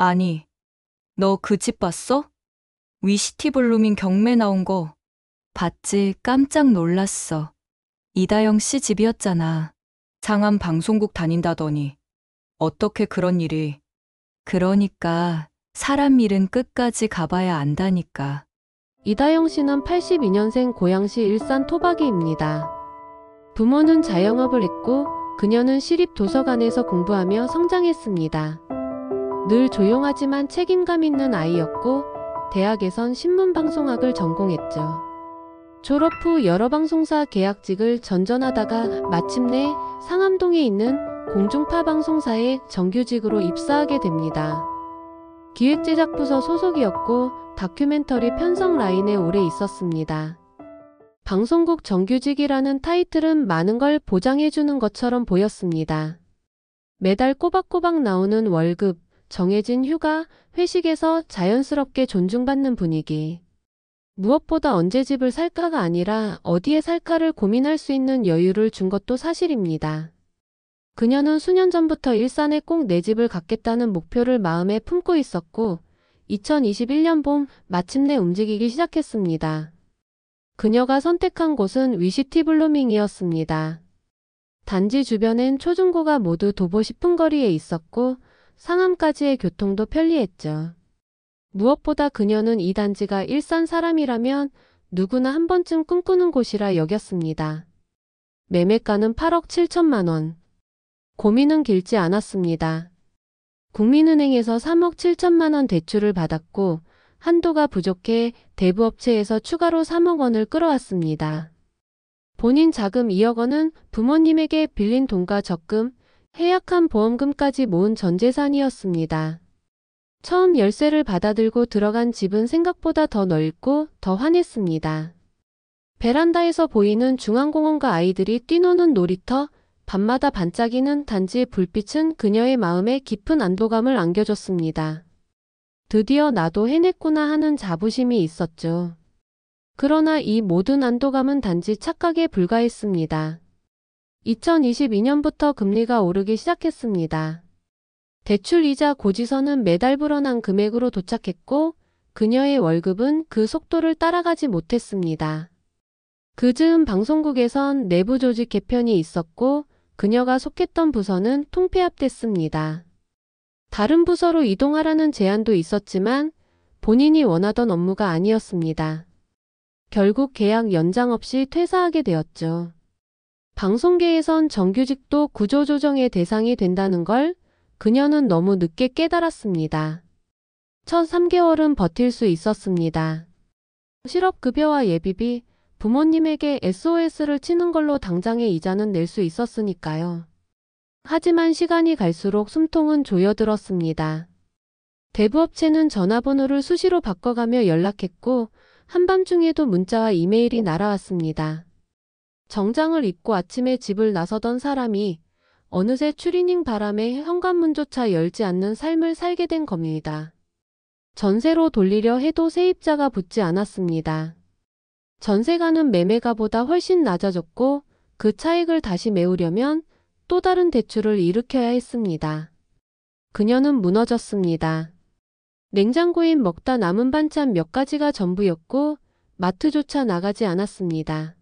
아니, 너 그 집 봤어? 위시티 블루밍 경매 나온 거 봤지? 깜짝 놀랐어. 이다영 씨 집이었잖아. 장안 방송국 다닌다더니 어떻게 그런 일이. 그러니까 사람 일은 끝까지 가봐야 안다니까. 이다영 씨는 82년생 고양시 일산 토박이입니다. 부모는 자영업을 했고 그녀는 시립 도서관에서 공부하며 성장했습니다. 늘 조용하지만 책임감 있는 아이였고 대학에선 신문방송학을 전공했죠. 졸업 후 여러 방송사 계약직을 전전하다가 마침내 상암동에 있는 공중파 방송사에 정규직으로 입사하게 됩니다. 기획제작부서 소속이었고 다큐멘터리 편성 라인에 오래 있었습니다. 방송국 정규직이라는 타이틀은 많은 걸 보장해주는 것처럼 보였습니다. 매달 꼬박꼬박 나오는 월급, 정해진 휴가, 회식에서 자연스럽게 존중받는 분위기. 무엇보다 언제 집을 살까가 아니라 어디에 살까를 고민할 수 있는 여유를 준 것도 사실입니다. 그녀는 수년 전부터 일산에 꼭 내 집을 갖겠다는 목표를 마음에 품고 있었고 2021년 봄 마침내 움직이기 시작했습니다. 그녀가 선택한 곳은 위시티 블루밍이었습니다. 단지 주변엔 초중고가 모두 도보 10분 거리에 있었고 상암까지의 교통도 편리했죠. 무엇보다 그녀는 이 단지가 일산 사람이라면 누구나 한 번쯤 꿈꾸는 곳이라 여겼습니다. 매매가는 8억 7천만 원. 고민은 길지 않았습니다. 국민은행에서 3억 7천만 원 대출을 받았고 한도가 부족해 대부업체에서 추가로 3억 원을 끌어왔습니다. 본인 자금 2억 원은 부모님에게 빌린 돈과 적금, 해약한 보험금까지 모은 전 재산이었습니다. 처음 열쇠를 받아들고 들어간 집은 생각보다 더 넓고 더 환했습니다. 베란다에서 보이는 중앙공원과 아이들이 뛰노는 놀이터, 밤마다 반짝이는 단지의 불빛은 그녀의 마음에 깊은 안도감을 안겨줬습니다. 드디어 나도 해냈구나 하는 자부심이 있었죠. 그러나 이 모든 안도감은 단지 착각에 불과했습니다. 2022년부터 금리가 오르기 시작했습니다. 대출이자 고지서는 매달 불어난 금액으로 도착했고 그녀의 월급은 그 속도를 따라가지 못했습니다. 그 즈음 방송국에선 내부 조직 개편이 있었고 그녀가 속했던 부서는 통폐합됐습니다. 다른 부서로 이동하라는 제안도 있었지만 본인이 원하던 업무가 아니었습니다. 결국 계약 연장 없이 퇴사하게 되었죠. 방송계에선 정규직도 구조조정의 대상이 된다는 걸 그녀는 너무 늦게 깨달았습니다. 첫 3개월은 버틸 수 있었습니다. 실업급여와 예비비, 부모님에게 SOS를 치는 걸로 당장의 이자는 낼 수 있었으니까요. 하지만 시간이 갈수록 숨통은 조여들었습니다. 대부업체는 전화번호를 수시로 바꿔가며 연락했고 한밤중에도 문자와 이메일이 날아왔습니다. 정장을 입고 아침에 집을 나서던 사람이 어느새 추리닝 바람에 현관문조차 열지 않는 삶을 살게 된 겁니다. 전세로 돌리려 해도 세입자가 붙지 않았습니다. 전세가는 매매가보다 훨씬 낮아졌고 그 차익을 다시 메우려면 또 다른 대출을 일으켜야 했습니다. 그녀는 무너졌습니다. 냉장고엔 먹다 남은 반찬 몇 가지가 전부였고 마트조차 나가지 않았습니다.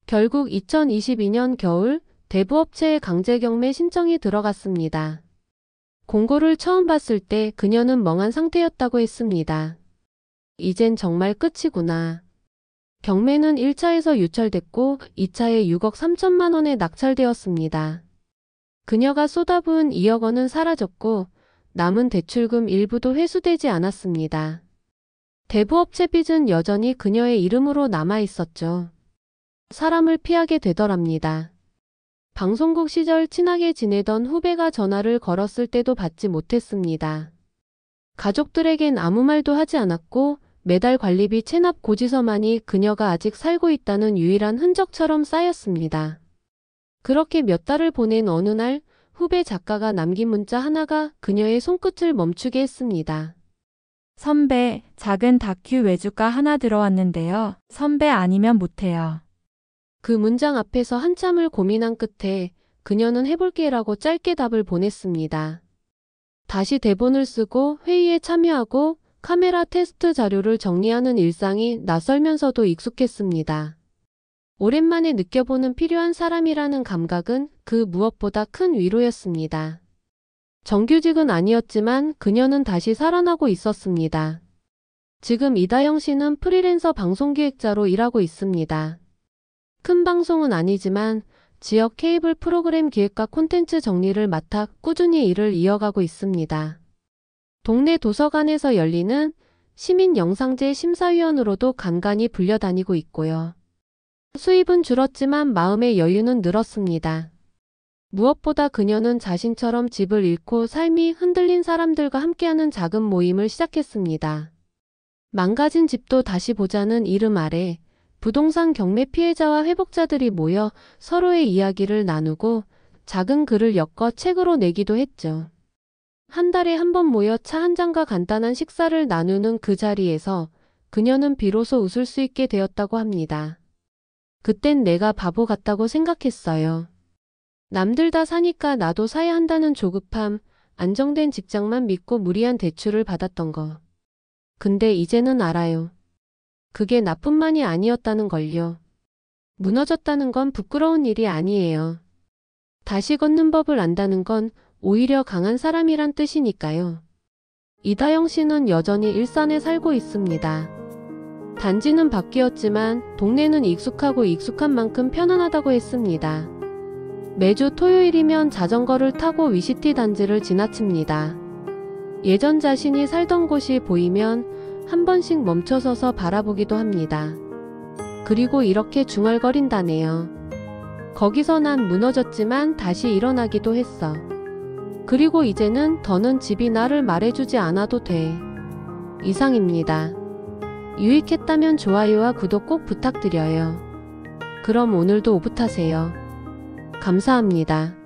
결국 2022년 겨울 대부업체에 강제경매 신청이 들어갔습니다. 공고를 처음 봤을 때 그녀는 멍한 상태였다고 했습니다. 이젠 정말 끝이구나. 경매는 1차에서 유찰됐고 2차에 6억 3천만 원에 낙찰되었습니다. 그녀가 쏟아부은 2억 원은 사라졌고 남은 대출금 일부도 회수되지 않았습니다. 대부업체 빚은 여전히 그녀의 이름으로 남아 있었죠. 사람을 피하게 되더랍니다. 방송국 시절 친하게 지내던 후배가 전화를 걸었을 때도 받지 못했습니다. 가족들에겐 아무 말도 하지 않았고 매달 관리비 체납 고지서만이 그녀가 아직 살고 있다는 유일한 흔적처럼 쌓였습니다. 그렇게 몇 달을 보낸 어느 날 후배 작가가 남긴 문자 하나가 그녀의 손끝을 멈추게 했습니다. 선배, 작은 다큐 외주가 하나 들어왔는데요. 선배 아니면 못해요. 그 문장 앞에서 한참을 고민한 끝에 그녀는 해볼게라고 짧게 답을 보냈습니다. 다시 대본을 쓰고 회의에 참여하고 카메라 테스트 자료를 정리하는 일상이 낯설면서도 익숙했습니다. 오랜만에 느껴보는 필요한 사람이라는 감각은 그 무엇보다 큰 위로였습니다. 정규직은 아니었지만 그녀는 다시 살아나고 있었습니다. 지금 이다영 씨는 프리랜서 방송기획자로 일하고 있습니다. 큰 방송은 아니지만 지역 케이블 프로그램 기획과 콘텐츠 정리를 맡아 꾸준히 일을 이어가고 있습니다. 동네 도서관에서 열리는 시민영상제 심사위원으로도 간간히 불려다니고 있고요. 수입은 줄었지만 마음의 여유는 늘었습니다. 무엇보다 그녀는 자신처럼 집을 잃고 삶이 흔들린 사람들과 함께하는 작은 모임을 시작했습니다. 망가진 집도 다시 보자는 이름 아래 부동산 경매 피해자와 회복자들이 모여 서로의 이야기를 나누고 작은 글을 엮어 책으로 내기도 했죠. 한 달에 한 번 모여 차 한 잔과 간단한 식사를 나누는 그 자리에서 그녀는 비로소 웃을 수 있게 되었다고 합니다. 그땐 내가 바보 같다고 생각했어요. 남들 다 사니까 나도 사야 한다는 조급함, 안정된 직장만 믿고 무리한 대출을 받았던 거. 근데 이제는 알아요. 그게 나뿐만이 아니었다는 걸요. 무너졌다는 건 부끄러운 일이 아니에요. 다시 걷는 법을 안다는 건 오히려 강한 사람이란 뜻이니까요. 이다영 씨는 여전히 일산에 살고 있습니다. 단지는 바뀌었지만 동네는 익숙하고 익숙한 만큼 편안하다고 했습니다. 매주 토요일이면 자전거를 타고 위시티 단지를 지나칩니다. 예전 자신이 살던 곳이 보이면 한 번씩 멈춰서서 바라보기도 합니다. 그리고 이렇게 중얼거린다네요. 거기서 난 무너졌지만 다시 일어나기도 했어. 그리고 이제는 더는 집이 나를 말해주지 않아도 돼. 이상입니다. 유익했다면 좋아요와 구독 꼭 부탁드려요. 그럼 오늘도 오붓하세요. 감사합니다.